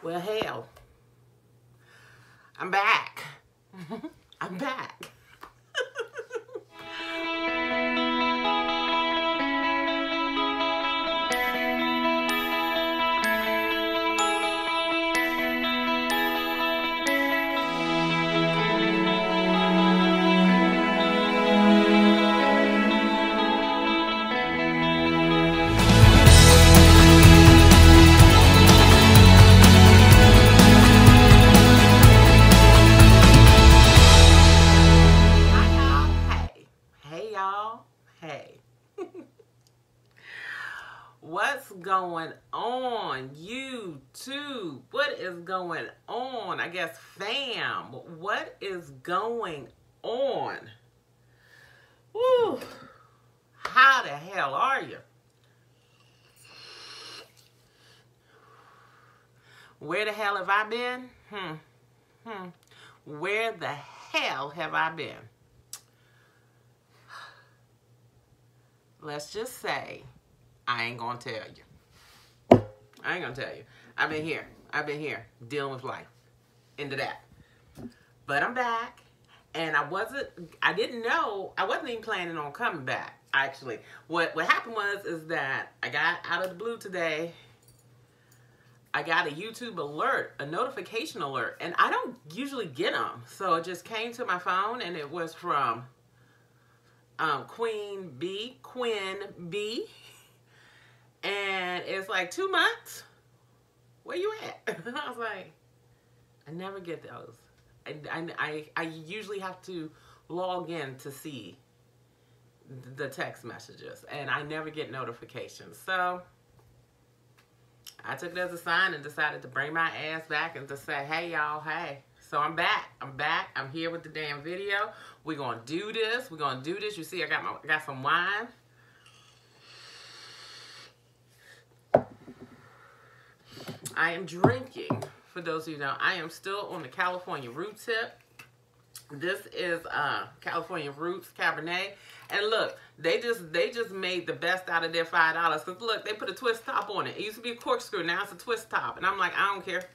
Well, hell, I'm back. I'm back. What's going on, YouTube? What is going on? I guess fam, what is going on? Woo! How the hell are you? Where the hell have I been? Where the hell have I been? Let's just say I ain't gonna tell you. I ain't gonna tell you. I've been here dealing with life. Into that. But I'm back, and I wasn't even planning on coming back, actually. What happened is that I got out of the blue today. I got a YouTube alert, a notification alert, and I don't usually get them. So it just came to my phone, and it was from Queen B. And it's like 2 months. Where you at? I was like, I never get those. I usually have to log in to see the text messages, and I never get notifications. So I took it as a sign and decided to bring my ass back and to say, hey y'all, hey. So I'm back. I'm here with the damn video. We're gonna do this. You see, I got some wine. I am drinking, for those of you who know, I am still on the California Roots tip. This is California Roots Cabernet. And look, they just made the best out of their $5. Because look, they put a twist top on it. It used to be a corkscrew, now it's a twist top. And I'm like, I don't care.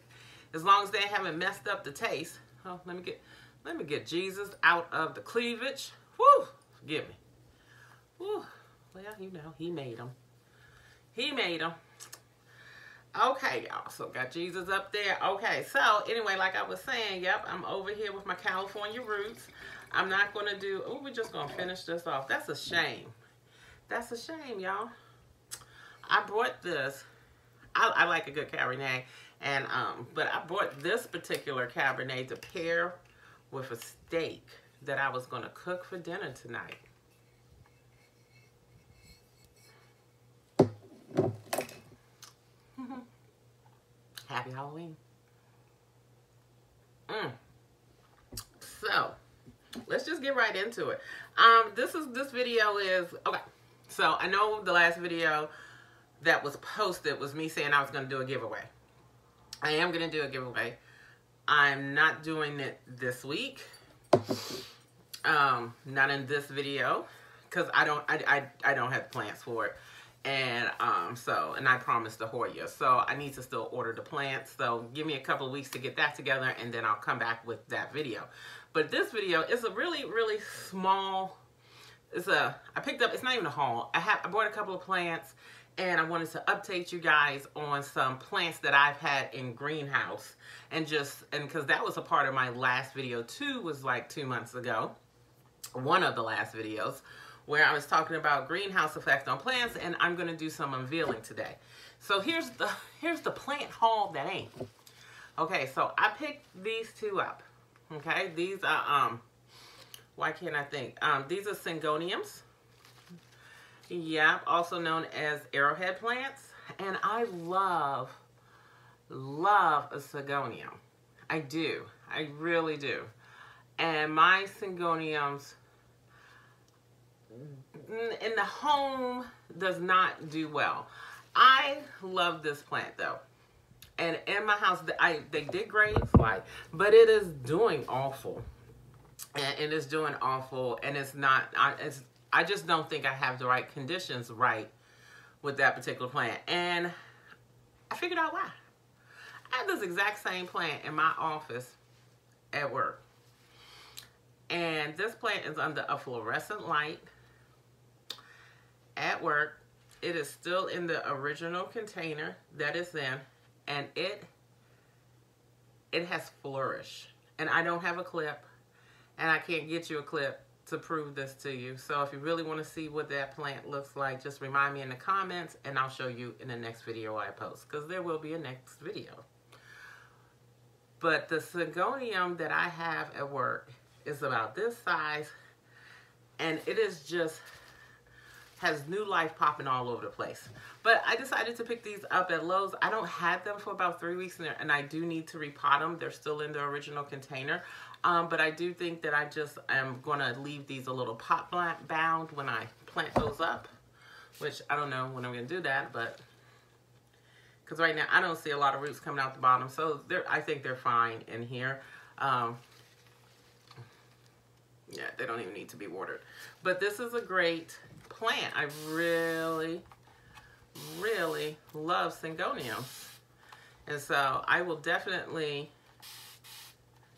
As long as they haven't messed up the taste. Oh, let me get Jesus out of the cleavage. Woo! Forgive me. Woo! Well, you know, he made them. He made them. Okay, y'all, so got Jesus up there. Okay, so anyway, like I was saying, yep, I'm over here with my California Roots. I'm not going to do, oh, we're just going to finish this off. That's a shame. That's a shame, y'all. I brought this. I like a good Cabernet, and but I brought this particular Cabernet to pair with a steak that I was going to cook for dinner tonight. Happy Halloween. So let's just get right into it. This video is okay. So I know the last video that was posted was me saying I was going to do a giveaway. I am going to do a giveaway. I'm not doing it this week. Not in this video because I don't have plans for it. And and I promised to Hoya, so I need to still order the plants. So give me a couple of weeks to get that together, and then I'll come back with that video. But this video is a really small. It's not even a haul. I bought a couple of plants, and I wanted to update you guys on some plants that I've had in greenhouse, and because that was a part of my last video too. Was like 2 months ago, one of the last videos, where I was talking about greenhouse effect on plants, and I'm going to do some unveiling today. So here's the plant haul that ain't. Okay, so I picked these two up. Okay, these are why can't I think? These are Syngoniums. Yeah, also known as arrowhead plants, and I love a Syngonium. I do. I really do. And my Syngoniums in the home does not do well. I love this plant though, and in my house they did great, but it is doing awful, and it is doing awful, and it's not. I just don't think I have the right conditions right with that particular plant, and I figured out why. I have this exact same plant in my office at work. And this plant is under a fluorescent light at work. It is still in the original container that it's in, and it has flourished. And I don't have a clip, and I can't get you a clip to prove this to you. So if you really want to see what that plant looks like, just remind me in the comments, and I'll show you in the next video I post, because there will be a next video. But the Syngonium that I have at work is about this size, and it is just has new life popping all over the place. But I decided to pick these up at Lowe's. I don't have them for about 3 weeks, and I do need to repot them. They're still in the original container. But I do think that I just am going to leave these a little pot bound when I plant those up, which I don't know when I'm going to do that, but because right now I don't see a lot of roots coming out the bottom, so I think they're fine in here. Yeah, they don't even need to be watered. But this is a great plant. I really, really love Syngoniums. And so I will definitely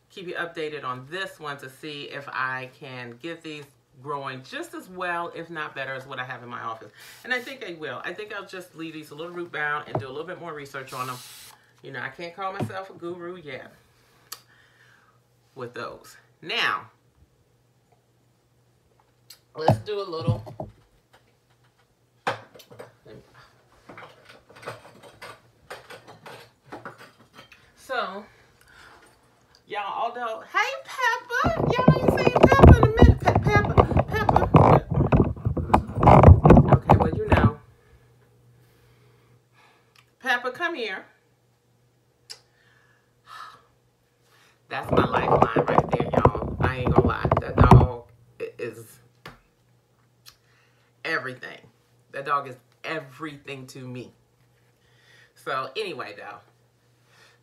keep you updated on this one to see if I can get these growing just as well, if not better, as what I have in my office. And I think I will. I think I'll just leave these a little root bound and do a little bit more research on them. You know, I can't call myself a guru yet with those. Now, let's do a little. So, y'all all know, hey Peppa, y'all ain't seen Peppa in a minute. Peppa. Okay, well you know, Peppa, come here. That's my lifeline right there, y'all. I ain't gonna lie, that dog is everything. That dog is everything to me. So anyway, though,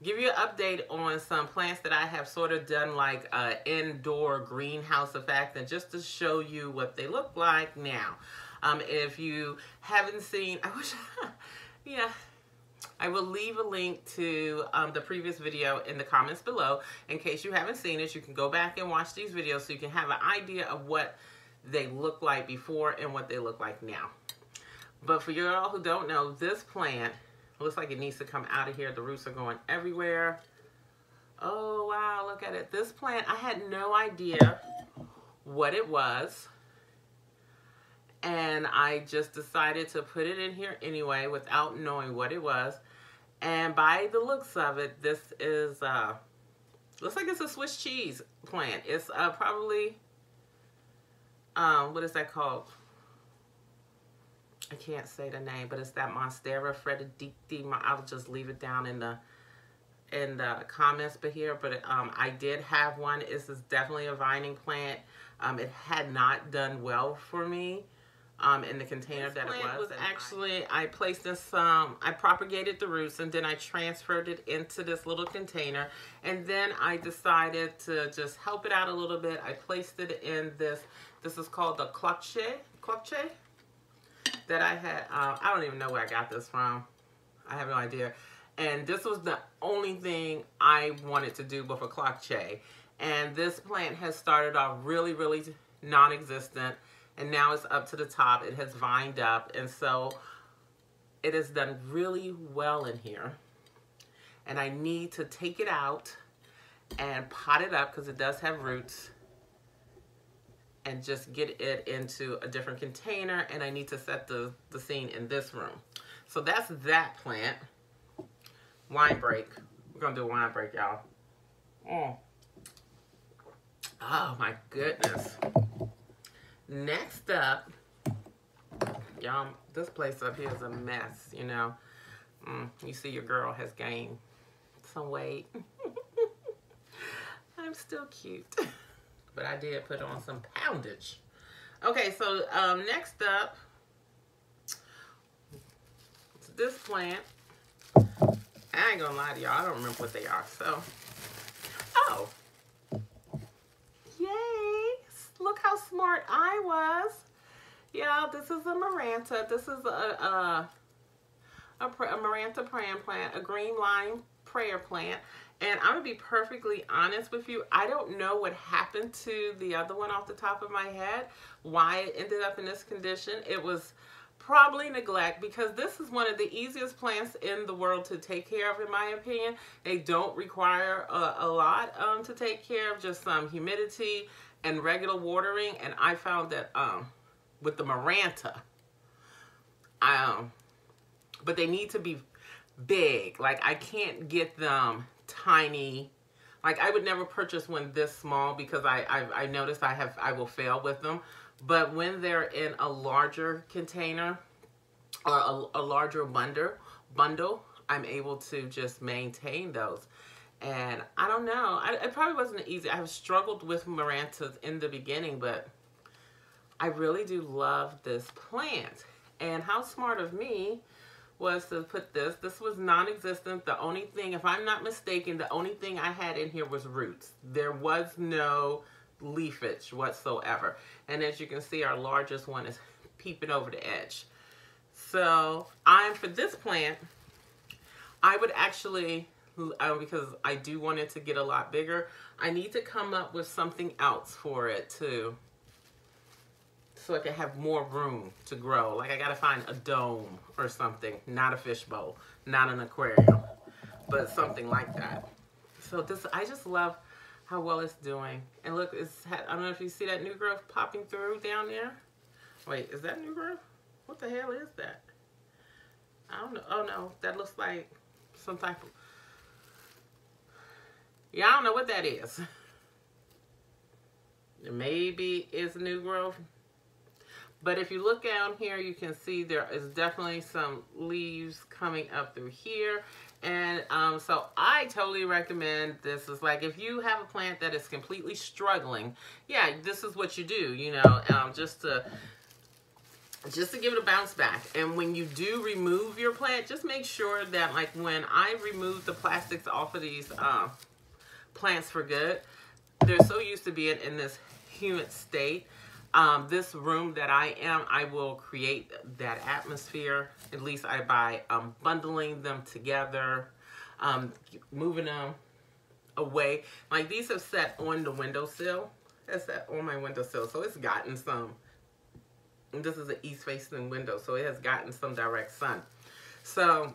give you an update on some plants that I have sort of done like an indoor greenhouse effect, and just to show you what they look like now. If you haven't seen, I wish, yeah, I will leave a link to the previous video in the comments below. In case you haven't seen it, you can go back and watch these videos so you can have an idea of what they look like before and what they look like now. But for y'all who don't know, this plant looks like it needs to come out of here. The roots are going everywhere. Oh, wow, look at it. This plant, I had no idea what it was. And I just decided to put it in here anyway without knowing what it was. And by the looks of it, this is, looks like it's a Swiss cheese plant. It's probably, what is that called? I can't say the name, but it's that Monstera Frederici. I'll just leave it down in the comments here. But I did have one. This is definitely a vining plant. It had not done well for me in the container that it was. Actually, I placed this, I propagated the roots, and then I transferred it into this little container. And then I decided to just help it out a little bit. I placed it in this. This is called the Clutche that I had. I don't even know where I got this from. I have no idea. And this was the only thing I wanted to do with a Clutche. And this plant has started off really, really non-existent. And now it's up to the top. It has vined up. And so it has done really well in here. And I need to take it out and pot it up because it does have roots. And just get it into a different container. And I need to set the scene in this room. So that's that plant. Wine break. We're going to do a wine break, y'all. Oh, my goodness. Next up, y'all, this place up here is a mess, you know. You see your girl has gained some weight. I'm still cute. But I did put on some poundage. Okay, so next up, this plant. I ain't gonna lie to y'all, I don't remember what they are. So, oh, yay! Look how smart I was. Yeah, this is a Maranta. This is a Maranta Pran plant, a green lime prayer plant. And I'm going to be perfectly honest with you. I don't know what happened to the other one off the top of my head, why it ended up in this condition. It was probably neglect, because this is one of the easiest plants in the world to take care of, in my opinion. They don't require a lot to take care of, just some humidity and regular watering. And I found that with the Maranta, but they need to be big. Like, I can't get them tiny. Like, I would never purchase one this small, because I noticed I will fail with them. But when they're in a larger container or a larger bundle, I'm able to just maintain those. And I don't know, it probably wasn't easy. I have struggled with Marantas in the beginning, but I really do love this plant. And how smart of me was to put this. This was non-existent. The only thing, if I'm not mistaken, the only thing I had in here was roots. There was no leafage whatsoever. And as you can see, our largest one is peeping over the edge. So for this plant, I would actually, because I do want it to get a lot bigger, I need to come up with something else for it too, so it can have more room to grow. Like, I gotta find a dome or something, not a fishbowl, not an aquarium, but something like that. So this, I just love how well it's doing. And look, I don't know if you see that new growth popping through down there. Wait, is that new growth? What the hell is that? I don't know. Oh no, that looks like some type of, yeah, I don't know what that is. Maybe it's new growth. But if you look down here, you can see there is definitely some leaves coming up through here. And so I totally recommend this. Is like, if you have a plant that is completely struggling, yeah, this is what you do, you know, just to give it a bounce back. And when you do remove your plant, just make sure that, like, when I remove the plastics off of these plants for good, they're so used to being in this humid state. This room that I will create that atmosphere, at least by bundling them together, moving them away. Like, these have set on the windowsill. It's set on my windowsill, so it's gotten some, and this is an east-facing window, so it has gotten some direct sun. So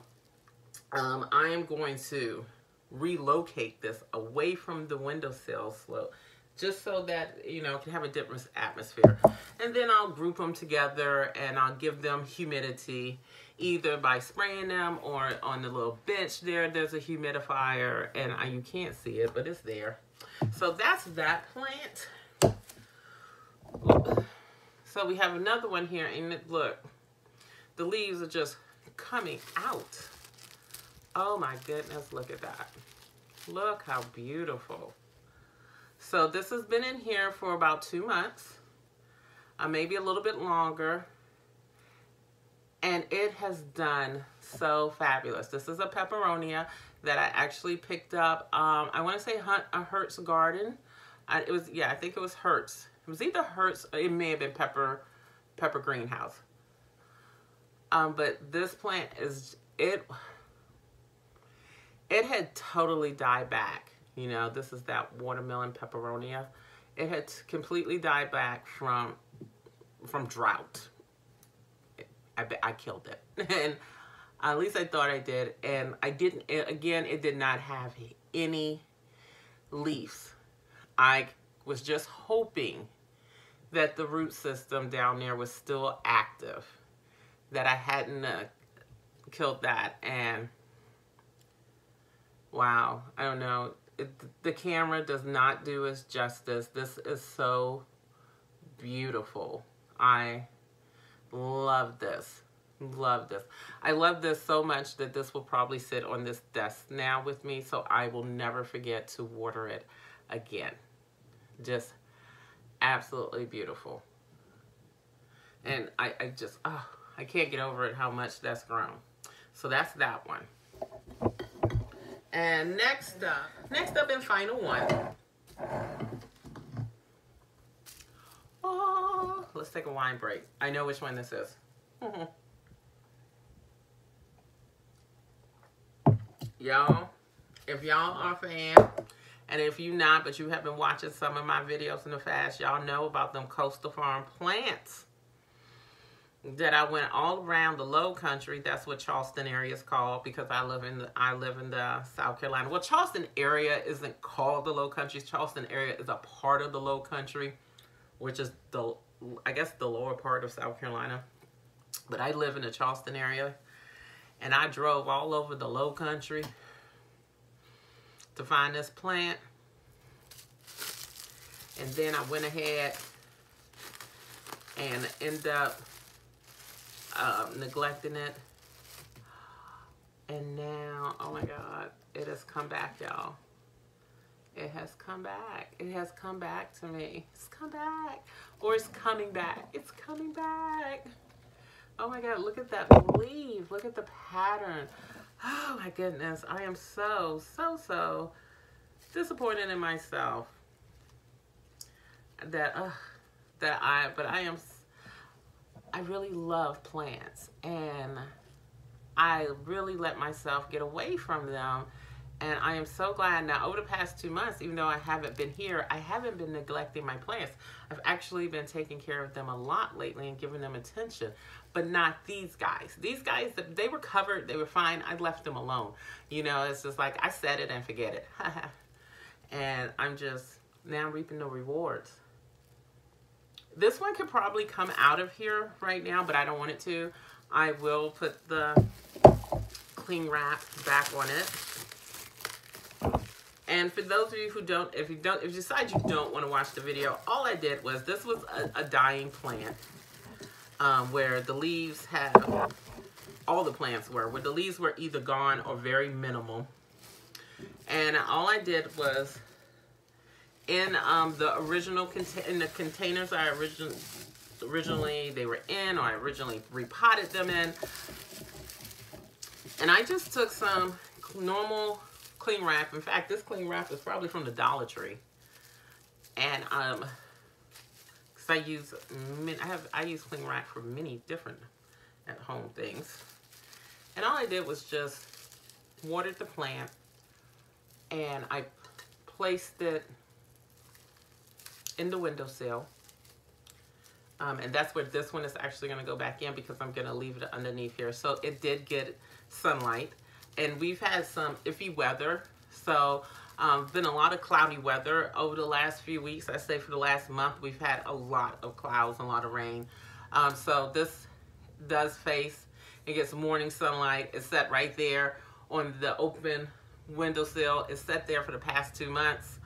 I am going to relocate this away from the windowsill slope, just so that, you know, it can have a different atmosphere. And then I'll group them together, and I'll give them humidity, either by spraying them or on the little bench there, there's a humidifier, and you can't see it, but it's there. So that's that plant. So we have another one here, and look, the leaves are just coming out. Oh my goodness, look at that. Look how beautiful. So this has been in here for about 2 months, maybe a little bit longer, and it has done so fabulous. This is a peperonia that I actually picked up. I want to say Hertz Garden. I think it was Hertz. It was either Hertz, or it may have been Pepper Greenhouse. But this plant is, it had totally died back. You know, this is that watermelon peperonia. It had completely died back from drought. I killed it. And at least I thought I did. And I didn't, again, it did not have any leaves. I was just hoping that the root system down there was still active, that I hadn't killed that. And wow, I don't know. The camera does not do us justice. This is so beautiful. I love this. Love this. I love this so much that this will probably sit on this desk now with me, so I will never forget to water it again. Just absolutely beautiful. And I can't get over it how much that's grown. So that's that one. And next up and final one. Oh, let's take a wine break. I know which one this is. Y'all, If y'all are a fan, and if you not, but you have been watching some of my videos in the past, y'all know about them Coastal Farm plants that I went all around the Low Country. That's what Charleston area is called, because I live in the South Carolina. Well, Charleston area isn't called the Low Country. Charleston area is a part of the Low Country, which is I guess the lower part of South Carolina. But I live in the Charleston area, and I drove all over the Low Country to find this plant. And then I went ahead and ended up neglecting it. And now, oh my God, it has come back, y'all. It has come back. It has come back to me. It's come back. Or it's coming back. It's coming back. Oh my God, look at that leaf. Look at the pattern. Oh my goodness. I am so disappointed in myself I really love plants, and I really let myself get away from them. And I am so glad now, over the past 2 months, even though I haven't been here, I haven't been neglecting my plants. I've actually been taking care of them a lot lately and giving them attention, but not these guys. These guys, they were covered, they were fine. I left them alone. You know, it's just like, I set it and forget it. And I'm just now reaping the rewards. This one could probably come out of here right now, but I don't want it to. I will put the cling wrap back on it. And for those of you who don't, if you decide you don't want to watch the video, all I did was, this was a dying plant, where the leaves have, all the plants were, where the leaves were either gone or very minimal. And all I did was, in the original in the containers I originally they were in, or I originally repotted them in, and I just took some normal cling wrap. In fact, this cling wrap is probably from the Dollar Tree, and because I use cling wrap for many different at home things. And all I did was just watered the plant, and I placed it in the windowsill. And that's where this one is actually going to go back in, because I'm going to leave it underneath here. So it did get sunlight, and we've had some iffy weather. So been a lot of cloudy weather over the last few weeks. I say for the last month, we've had a lot of clouds and a lot of rain. So this does face, it gets morning sunlight. It's set right there on the open windowsill. It's set there for the past 2 months.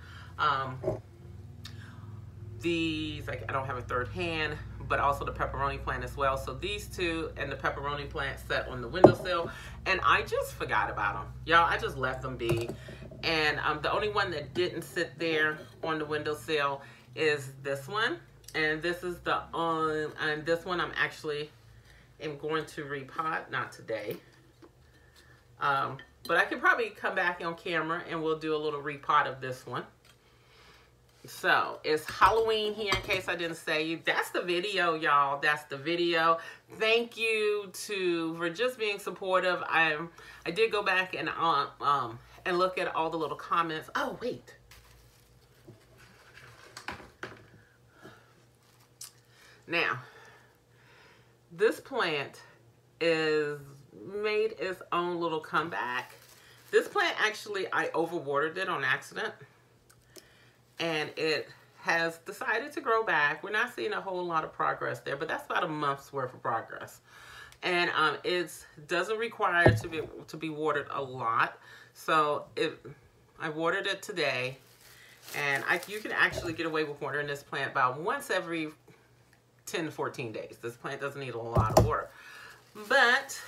These, like, I don't have a third hand, but also the pepperoni plant as well. So these two and the pepperoni plant set on the windowsill, and I just forgot about them. Y'all, I just left them be. And the only one that didn't sit there on the windowsill is this one. And this is the and this one I'm actually going to repot, not today. But I could probably come back on camera and we'll do a little repot of this one. So it's Halloween here, in case I didn't say you. That's the video, y'all. That's the video. Thank you for just being supportive. I did go back and look at all the little comments. Oh, wait. Now, this plant is made its own little comeback. This plant, actually, I overwatered it on accident, and it has decided to grow back. We're not seeing a whole lot of progress there, but that's about a month's worth of progress. And it doesn't require to be watered a lot. So I watered it today, and you can actually get away with watering this plant about once every 10 to 14 days. This plant doesn't need a lot of water. But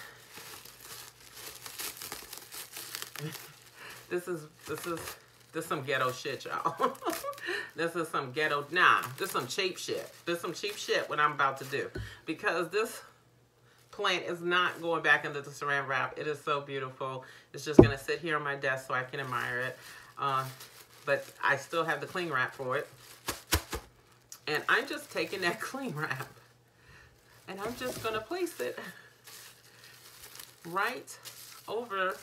this is some ghetto shit, y'all. This is some ghetto, this is some cheap shit. This is some cheap shit what I'm about to do. Because this plant is not going back into the saran wrap. It is so beautiful. It's just gonna sit here on my desk so I can admire it. But I still have the cling wrap for it. And I'm just taking that cling wrap, and I'm just gonna place it right over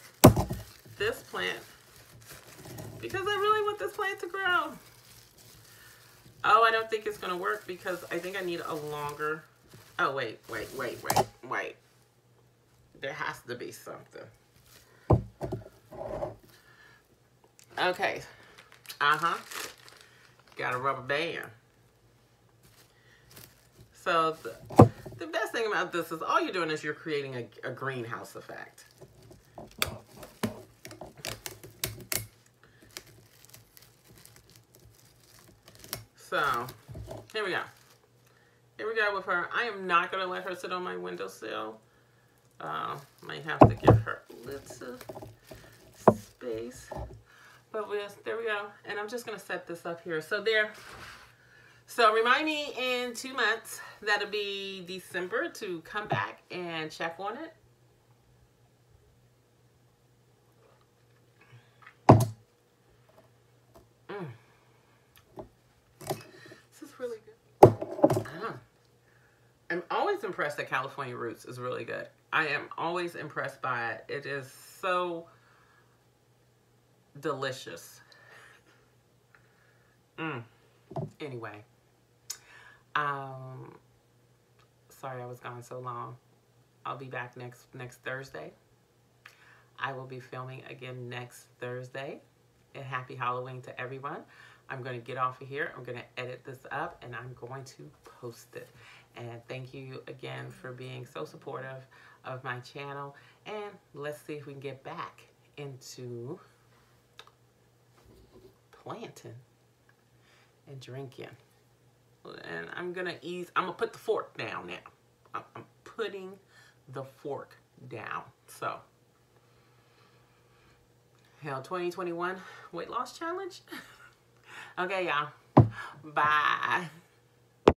this plant because I really want this plant to grow. Oh, I don't think it's going to work because I think I need a longer... Oh, wait. There has to be something. Okay. Got a rubber band. So the best thing about this is all you're doing is you're creating a greenhouse effect. So, here we go. Here we go with her. I am not going to let her sit on my windowsill. Might have to give her a little space. But there we go. And I'm just going to set this up here. So there. So remind me in 2 months, that'll be December, to come back and check on it. This is really good. I'm always impressed that California Roots is really good. I am always impressed by it. It is so delicious. Anyway. Sorry I was gone so long. I'll be back next Thursday. I will be filming again next Thursday. And happy Halloween to everyone. I'm going to get off of here. I'm going to edit this up and I'm going to post it. And thank you again for being so supportive of my channel. And let's see if we can get back into planting and drinking. And I'm going to put the fork down now. I'm putting the fork down. So, hell, 2021 weight loss challenge. Okay, y'all. Bye.